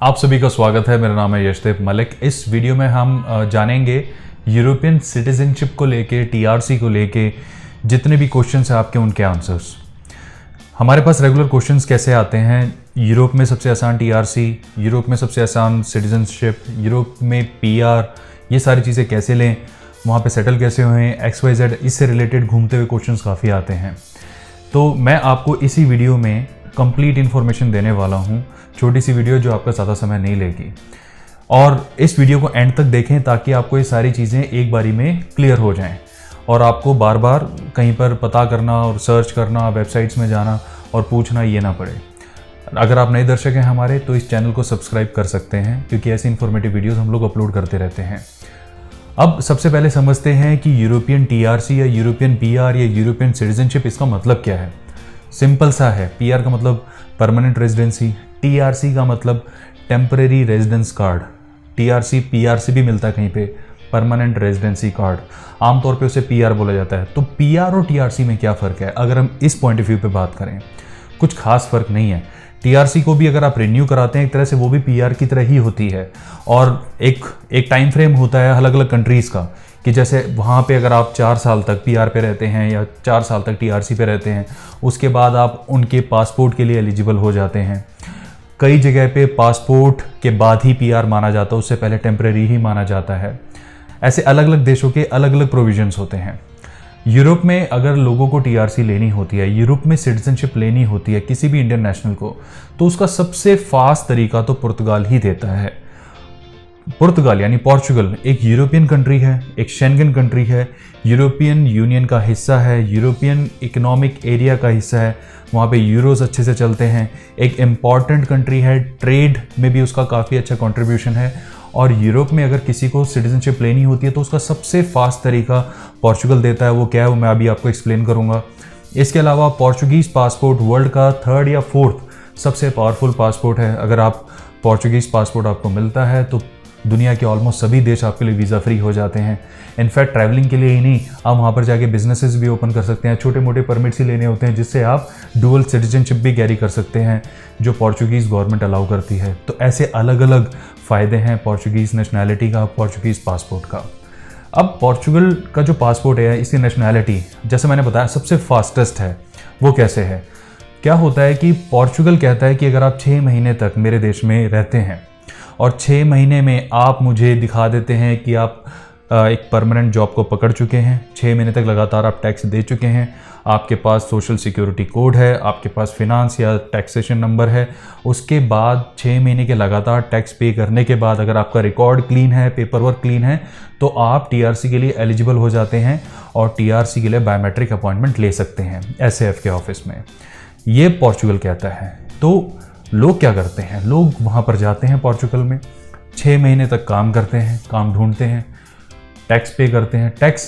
आप सभी का स्वागत है। मेरा नाम है यशदेव मलिक। इस वीडियो में हम जानेंगे यूरोपियन सिटीजनशिप को लेके, टीआरसी को लेके जितने भी क्वेश्चंस हैं आपके, उनके आंसर्स। हमारे पास रेगुलर क्वेश्चंस कैसे आते हैं, यूरोप में सबसे आसान टीआरसी, यूरोप में सबसे आसान सिटीजनशिप, यूरोप में पीआर, ये सारी चीज़ें कैसे लें, वहाँ पे सेटल कैसे हुए, XYZ, इससे रिलेटेड घूमते हुए क्वेश्चंस काफ़ी आते हैं। तो मैं आपको इसी वीडियो में कंप्लीट इन्फॉर्मेशन देने वाला हूँ। छोटी सी वीडियो जो आपका ज़्यादा समय नहीं लेगी, और इस वीडियो को एंड तक देखें ताकि आपको ये सारी चीज़ें एक बारी में क्लियर हो जाएं और आपको बार बार कहीं पर पता करना और सर्च करना, वेबसाइट्स में जाना और पूछना ये ना पड़े। अगर आप नए दर्शक हैं हमारे, तो इस चैनल को सब्सक्राइब कर सकते हैं, क्योंकि ऐसी इन्फॉर्मेटिव वीडियोज़ हम लोग अपलोड करते रहते हैं। अब सबसे पहले समझते हैं कि यूरोपियन टीआरसी या यूरोपियन पीआर या यूरोपियन सिटीजनशिप, इसका मतलब क्या है। सिंपल सा है। पीआर का मतलब परमानेंट रेजिडेंसी, टीआरसी का मतलब temporary residence card. TRC PRC भी मिलता है कहीं पे, परमानेंट रेजिडेंसी कार्ड, आमतौर पे उसे पीआर बोला जाता है। तो पीआर और टीआरसी में क्या फ़र्क है, अगर हम इस पॉइंट ऑफ व्यू पे बात करें, कुछ खास फ़र्क नहीं है। टीआरसी को भी अगर आप रिन्यू कराते हैं, एक तरह से वो भी पीआर की तरह ही होती है, और एक टाइम फ्रेम होता है अलग अलग कंट्रीज़ का, कि जैसे वहाँ पे अगर आप 4 साल तक पीआर पे रहते हैं या 4 साल तक टीआरसी पे रहते हैं, उसके बाद आप उनके पासपोर्ट के लिए एलिजिबल हो जाते हैं। कई जगह पे पासपोर्ट के बाद ही पीआर माना जाता है, उससे पहले टेम्परेरी ही माना जाता है। ऐसे अलग अलग देशों के अलग अलग प्रोविजंस होते हैं। यूरोप में अगर लोगों को टीआरसी लेनी होती है, यूरोप में सिटीजनशिप लेनी होती है किसी भी इंडियन नेशनल को, तो उसका सबसे फास्ट तरीका तो पुर्तगाल ही देता है। पुर्तगाल यानी पोर्चुगल एक यूरोपियन कंट्री है, एक शेंगन कंट्री है, यूरोपियन यूनियन का हिस्सा है, यूरोपियन इकोनॉमिक एरिया का हिस्सा है, वहाँ पे यूरोज अच्छे से चलते हैं, एक इम्पॉर्टेंट कंट्री है, ट्रेड में भी उसका काफ़ी अच्छा कंट्रीब्यूशन है। और यूरोप में अगर किसी को सिटीजनशिप लेनी होती है तो उसका सबसे फास्ट तरीका पोर्चुगल देता है। वो क्या है, वो मैं अभी आपको एक्सप्लेन करूँगा। इसके अलावा पोर्चुगीज़ पासपोर्ट वर्ल्ड का 3rd या 4th सबसे पावरफुल पासपोर्ट है। अगर आप पोर्चुगीज़ पासपोर्ट आपको मिलता है तो दुनिया के ऑलमोस्ट सभी देश आपके लिए वीज़ा फ्री हो जाते हैं। इनफैक्ट ट्रैवलिंग के लिए ही नहीं, आप वहाँ पर जाके बिजनेसेस भी ओपन कर सकते हैं। छोटे मोटे परमिट्स ही लेने होते हैं जिससे आप डुअल सिटीजनशिप भी कैरी कर सकते हैं, जो पोर्चुगीज़ गवर्नमेंट अलाउ करती है। तो ऐसे अलग अलग फ़ायदे हैं पोर्चुगीज़ नेशनैलिटी का, पोर्चुगीज़ पासपोर्ट का। अब पोर्चुगल का जो पासपोर्ट है, इसकी नेशनैलिटी जैसे मैंने बताया सबसे फास्टेस्ट है। वो कैसे है, क्या होता है कि पोर्चुगल कहता है कि अगर आप 6 महीने तक मेरे देश में रहते हैं और 6 महीने में आप मुझे दिखा देते हैं कि आप एक परमानेंट जॉब को पकड़ चुके हैं, 6 महीने तक लगातार आप टैक्स दे चुके हैं, आपके पास सोशल सिक्योरिटी कोड है, आपके पास फिनांस या टैक्सेशन नंबर है, उसके बाद 6 महीने के लगातार टैक्स पे करने के बाद अगर आपका रिकॉर्ड क्लीन है, पेपर वर्क क्लीन है, तो आप टीआरसी के लिए एलिजिबल हो जाते हैं और टीआरसी के लिए बायोमेट्रिक अपॉइंटमेंट ले सकते हैं SAF के ऑफिस में। ये पोर्चुगल कहता है। तो लोग क्या करते हैं, लोग वहाँ पर जाते हैं पोर्चुगल में, 6 महीने तक काम करते हैं, काम ढूंढते हैं, टैक्स पे करते हैं। टैक्स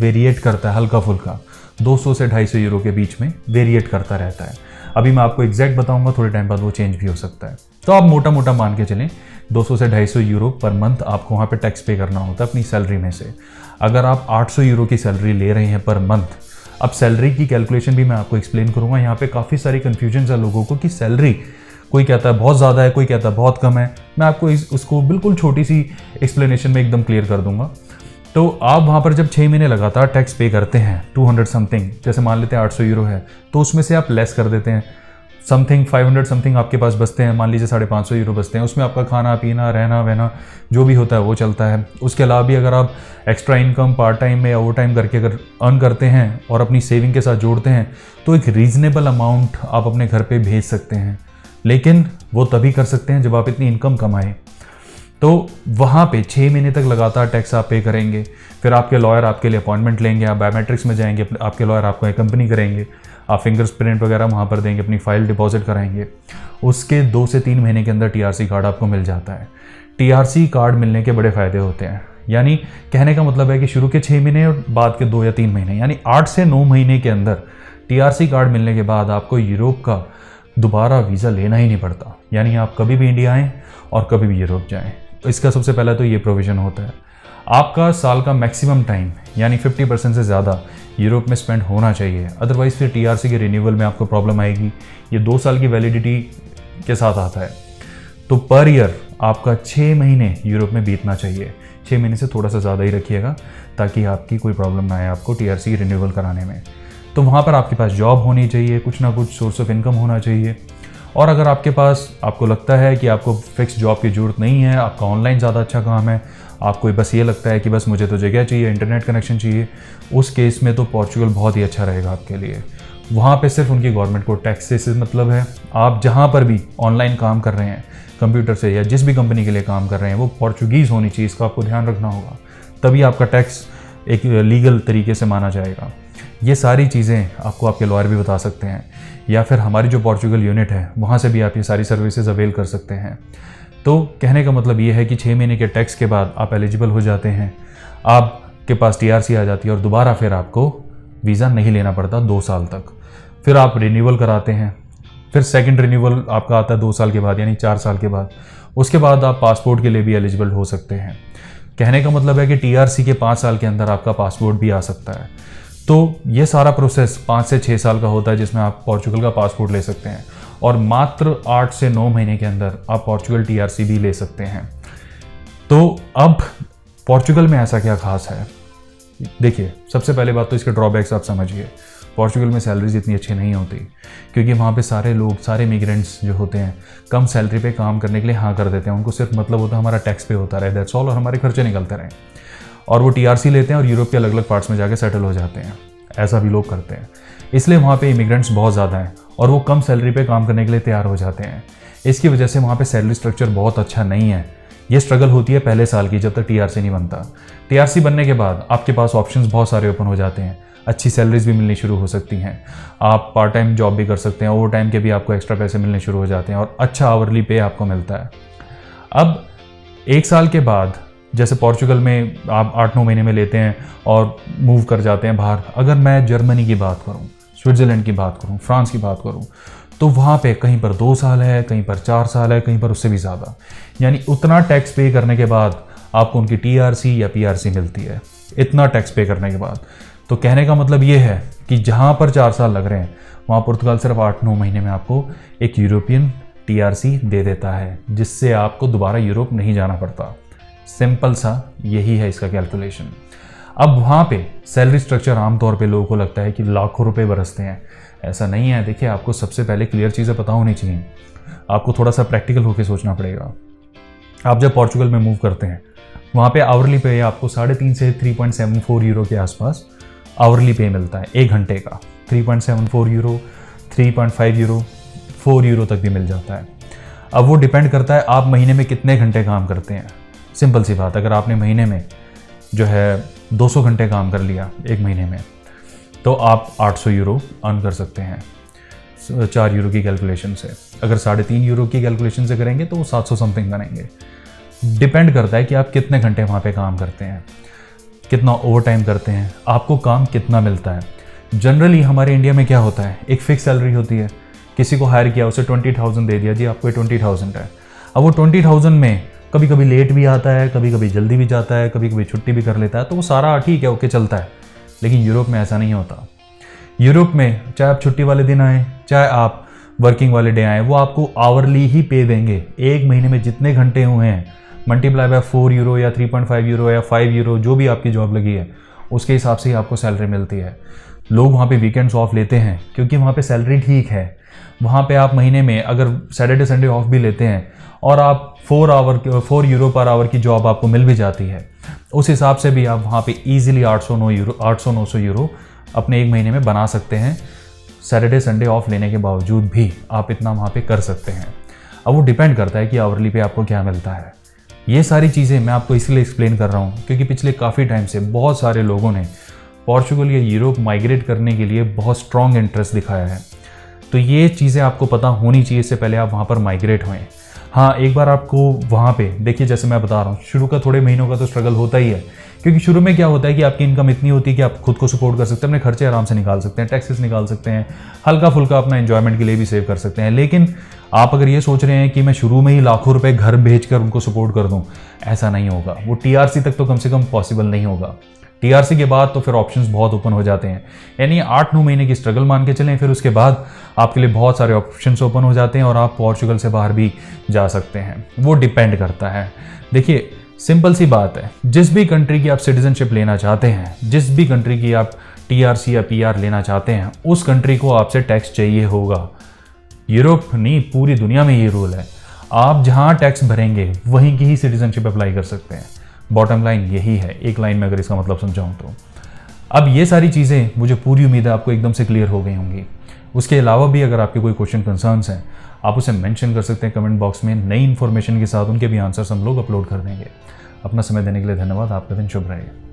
वेरिएट करता है हल्का फुल्का, 200 से 250 यूरो के बीच में वेरिएट करता रहता है। अभी मैं आपको एग्जैक्ट बताऊंगा, थोड़े टाइम बाद वो चेंज भी हो सकता है। तो आप मोटा मोटा मान के चलें 200 से 250 यूरो पर मंथ आपको वहाँ पे टैक्स पे करना होता है अपनी सैलरी में से। अगर आप 800 यूरो की सैलरी ले रहे हैं पर मंथ, अब सैलरी की कैलकुलेशन भी मैं आपको एक्सप्लेन करूँगा। यहाँ पे काफ़ी सारी कन्फ्यूजन है लोगों को कि सैलरी, कोई कहता है बहुत ज़्यादा है, कोई कहता है बहुत कम है। मैं आपको उसको बिल्कुल छोटी सी एक्सप्लेनेशन में एकदम क्लियर कर दूंगा। तो आप वहाँ पर जब 6 महीने लगातार टैक्स पे करते हैं 200 समथिंग, जैसे मान लेते हैं 800 यूरो है, तो उसमें से आप लेस कर देते हैं समथिंग 500 समथिंग आपके पास बचते हैं, मान लीजिए 550 यूरो बचते हैं। उसमें आपका खाना पीना रहना वहना जो भी होता है वो चलता है। उसके अलावा भी अगर आप एक्स्ट्रा इनकम पार्ट टाइम में या ओवर टाइम करके अगर अर्न करते हैं और अपनी सेविंग के साथ जोड़ते हैं, तो एक रीज़नेबल अमाउंट आप अपने घर पर भेज सकते हैं। लेकिन वो तभी कर सकते हैं जब आप इतनी इनकम कमाएं। तो वहाँ पे 6 महीने तक लगातार टैक्स आप पे करेंगे, फिर आपके लॉयर आपके लिए अपॉइंटमेंट लेंगे, आप बायोमेट्रिक्स में जाएंगे, आपके लॉयर आपको एक्कम्पनी करेंगे, आप फिंगरप्रिंट वगैरह वहाँ पर देंगे, अपनी फाइल डिपॉजिट कराएंगे। उसके 2 से 3 महीने के अंदर टीआरसी कार्ड आपको मिल जाता है। टीआरसी कार्ड मिलने के बड़े फ़ायदे होते हैं, यानी कहने का मतलब है कि शुरू के 6 महीने और बाद के 2 या 3 महीने, यानी 8 से 9 महीने के अंदर टीआरसी कार्ड मिलने के बाद आपको यूरोप का दोबारा वीज़ा लेना ही नहीं पड़ता। यानी आप कभी भी इंडिया आएँ और कभी भी यूरोप जाएँ। तो इसका सबसे पहला तो ये प्रोविज़न होता है। आपका साल का मैक्सिमम टाइम यानी 50% से ज़्यादा यूरोप में स्पेंड होना चाहिए, अदरवाइज़ फिर टीआरसी के रिन्यूअल में आपको प्रॉब्लम आएगी। ये 2 साल की वैलिडिटी के साथ आता है। तो पर ईयर आपका 6 महीने यूरोप में बीतना चाहिए। 6 महीने से थोड़ा सा ज़्यादा ही रखिएगा ताकि आपकी कोई प्रॉब्लम ना आए आपको टीआरसी रिन्यूअल कराने में। तो वहाँ पर आपके पास जॉब होनी चाहिए, कुछ ना कुछ सोर्स ऑफ इनकम होना चाहिए। और अगर आपके पास आपको लगता है कि आपको फिक्स जॉब की ज़रूरत नहीं है, आपका ऑनलाइन ज़्यादा अच्छा काम है, आपको बस ये लगता है कि बस मुझे तो जगह चाहिए, इंटरनेट कनेक्शन चाहिए, उस केस में तो पोर्चुगल बहुत ही अच्छा रहेगा आपके लिए। वहाँ पे सिर्फ उनकी गवर्नमेंट को टैक्स से मतलब है। आप जहाँ पर भी ऑनलाइन काम कर रहे हैं कंप्यूटर से या जिस भी कंपनी के लिए काम कर रहे हैं वो पोर्चुगीज़ होनी चाहिए, इसका आपको ध्यान रखना होगा, तभी आपका टैक्स एक लीगल तरीके से माना जाएगा। ये सारी चीज़ें आपको आपके लॉयर भी बता सकते हैं, या फिर हमारी जो पोर्चुगल यूनिट है वहाँ से भी आप ये सारी सर्विसेज अवेल कर सकते हैं। तो कहने का मतलब ये है कि 6 महीने के टैक्स के बाद आप एलिजिबल हो जाते हैं, आपके पास टीआरसी आ जाती है और दोबारा फिर आपको वीज़ा नहीं लेना पड़ता 2 साल तक। फिर आप रिन्यूअल कराते हैं, फिर सेकंड रिन्यूअल आपका आता है 2 साल के बाद, यानी 4 साल के बाद। उसके बाद आप पासपोर्ट के लिए भी एलिजिबल हो सकते हैं। कहने का मतलब है कि टीआरसी के 5 साल के अंदर आपका पासपोर्ट भी आ सकता है। तो ये सारा प्रोसेस 5 से 6 साल का होता है जिसमें आप पोर्चुगल का पासपोर्ट ले सकते हैं, और मात्र 8 से 9 महीने के अंदर आप पोर्चुगल टीआरसी भी ले सकते हैं। तो अब पोर्चुगल में ऐसा क्या खास है? देखिए, सबसे पहले बात तो इसके ड्रॉबैक्स आप समझिए। पोर्चुगल में सैलरीज इतनी अच्छी नहीं होती, क्योंकि वहाँ पे सारे लोग, सारे इमिग्रेंट्स जो होते हैं कम सैलरी पे काम करने के लिए हाँ कर देते हैं। उनको सिर्फ मतलब होता है हमारा टैक्स पे होता रहे, दैट्स ऑल, और हमारे खर्चे निकलते रहें। और वो टीआरसी लेते हैं और यूरोप के अलग अलग पार्ट्स में जाके सेटल हो जाते हैं। ऐसा भी लोग करते हैं। इसलिए वहाँ पे इमिग्रेंट्स बहुत ज़्यादा हैं और वो कम सैलरी पे काम करने के लिए तैयार हो जाते हैं। इसकी वजह से वहाँ पे सैलरी स्ट्रक्चर बहुत अच्छा नहीं है। ये स्ट्रगल होती है पहले साल की, जब तक टीआरसी नहीं बनता। टीआरसी बनने के बाद आपके पास ऑप्शंस बहुत सारे ओपन हो जाते हैं, अच्छी सैलरीज भी मिलनी शुरू हो सकती हैं, आप पार्ट टाइम जॉब भी कर सकते हैं, ओवर टाइम के भी आपको एक्स्ट्रा पैसे मिलने शुरू हो जाते हैं और अच्छा आवरली पे आपको मिलता है। अब 1 साल के बाद, जैसे पोर्चुगल में आप 8-9 महीने में लेते हैं और मूव कर जाते हैं बाहर। अगर मैं जर्मनी की बात करूं, स्विट्ज़रलैंड की बात करूं, फ्रांस की बात करूं, तो वहाँ पे कहीं पर 2 साल है, कहीं पर 4 साल है, कहीं पर उससे भी ज़्यादा। यानी उतना टैक्स पे करने के बाद आपको उनकी टीआरसी या पीआरसी मिलती है, इतना टैक्स पे करने के बाद। तो कहने का मतलब ये है कि जहाँ पर 4 साल लग रहे हैं वहाँ पुर्तगाल सिर्फ 8-9 महीने में आपको एक यूरोपियन टीआरसी दे देता है, जिससे आपको दोबारा यूरोप नहीं जाना पड़ता। सिंपल सा यही है इसका कैलकुलेशन। अब वहाँ पे सैलरी स्ट्रक्चर आमतौर पे लोगों को लगता है कि लाखों रुपए बरसते हैं, ऐसा नहीं है। देखिए, आपको सबसे पहले क्लियर चीज़ें पता होनी चाहिए, आपको थोड़ा सा प्रैक्टिकल होकर सोचना पड़ेगा। आप जब पोर्चुगल में मूव करते हैं वहाँ पे आवरली पे आपको 3.5 से 3.74 यूरो के आसपास आवरली पे मिलता है 1 घंटे का। 3.74 यूरो, 3.5 यूरो, 4 यूरो तक भी मिल जाता है। अब वो डिपेंड करता है आप महीने में कितने घंटे काम करते हैं। सिंपल सी बात, अगर आपने महीने में जो है 200 घंटे काम कर लिया 1 महीने में, तो आप 800 यूरो अर्न कर सकते हैं 4 यूरो की कैलकुलेशन से। अगर 3.5 यूरो की कैलकुलेशन से करेंगे तो वो 700 समथिंग बनेंगे। डिपेंड करता है कि आप कितने घंटे वहाँ पे काम करते हैं, कितना ओवर टाइम करते हैं, आपको काम कितना मिलता है। जनरली हमारे इंडिया में क्या होता है, एक फिक्स सैलरी होती है, किसी को हायर किया, उसे 20,000 दे दिया, जी आपको 20,000 है। अब वो 20,000 में कभी कभी लेट भी आता है, कभी कभी जल्दी भी जाता है, कभी कभी छुट्टी भी कर लेता है, तो वो सारा ठीक है, ओके चलता है। लेकिन यूरोप में ऐसा नहीं होता। यूरोप में चाहे आप छुट्टी वाले दिन आए, चाहे आप वर्किंग वाले डे आए, वो आपको आवरली ही पे देंगे। 1 महीने में जितने घंटे हुए हैं मल्टीप्लाई बाय 4 यूरो या 3.5 यूरो या 5 यूरो, जो भी आपकी जॉब लगी है उसके हिसाब से ही आपको सैलरी मिलती है। लोग वहाँ पे वीकेंड्स ऑफ लेते हैं क्योंकि वहाँ पे सैलरी ठीक है। वहाँ पे आप महीने में अगर सैटरडे संडे ऑफ भी लेते हैं और आप 4 यूरो पर आवर की जॉब आपको मिल भी जाती है, उस हिसाब से भी आप वहाँ पे ईजिली 800-900 यूरो अपने 1 महीने में बना सकते हैं। सैटरडे संडे ऑफ लेने के बावजूद भी आप इतना वहाँ पे कर सकते हैं। अब वो डिपेंड करता है कि आवरली पे आपको क्या मिलता है। ये सारी चीज़ें मैं आपको इसलिए एक्सप्लेन कर रहा हूँ क्योंकि पिछले काफ़ी टाइम से बहुत सारे लोगों ने पोर्चुगल या यूरोप माइग्रेट करने के लिए बहुत स्ट्रॉन्ग इंटरेस्ट दिखाया है। तो ये चीज़ें आपको पता होनी चाहिए इससे पहले आप वहाँ पर माइग्रेट होएं। हाँ, एक बार आपको वहाँ पे देखिए, जैसे मैं बता रहा हूँ, शुरू का थोड़े महीनों का तो स्ट्रगल होता ही है, क्योंकि शुरू में क्या होता है कि आपकी इनकम इतनी होती है कि आप खुद को सपोर्ट कर सकते हैं, अपने खर्चे आराम से निकाल सकते हैं, टैक्सेस निकाल सकते हैं, हल्का फुल्का अपना एंजॉयमेंट के लिए भी सेव कर सकते हैं। लेकिन आप अगर ये सोच रहे हैं कि मैं शुरू में ही लाखों रुपए घर भेज कर उनको सपोर्ट कर दूँ, ऐसा नहीं होगा। वो टीआरसी तक तो कम से कम पॉसिबल नहीं होगा। टीआरसी के बाद तो फिर ऑप्शंस बहुत ओपन हो जाते हैं, यानी 8-9 महीने की स्ट्रगल मान के चलें, फिर उसके बाद आपके लिए बहुत सारे ऑप्शंस ओपन हो जाते हैं और आप पोर्चुगल से बाहर भी जा सकते हैं। वो डिपेंड करता है। देखिए सिंपल सी बात है, जिस भी कंट्री की आप सिटीजनशिप लेना चाहते हैं, जिस भी कंट्री की आप टीआरसी या पीआर लेना चाहते हैं, उस कंट्री को आपसे टैक्स चाहिए होगा। यूरोप नहीं, पूरी दुनिया में ये रूल है। आप जहां टैक्स भरेंगे वहीं की ही सिटीजनशिप अप्लाई कर सकते हैं। बॉटम लाइन यही है, एक लाइन में अगर इसका मतलब समझाऊं तो। अब ये सारी चीज़ें मुझे पूरी उम्मीद है आपको एकदम से क्लियर हो गई होंगी। उसके अलावा भी अगर आपके कोई क्वेश्चन कंसर्न्स हैं, आप उसे मेंशन कर सकते हैं कमेंट बॉक्स में। नई इन्फॉर्मेशन के साथ उनके भी आंसर्स हम लोग अपलोड कर देंगे। अपना समय देने के लिए धन्यवाद। आपका दिन शुभ रहे।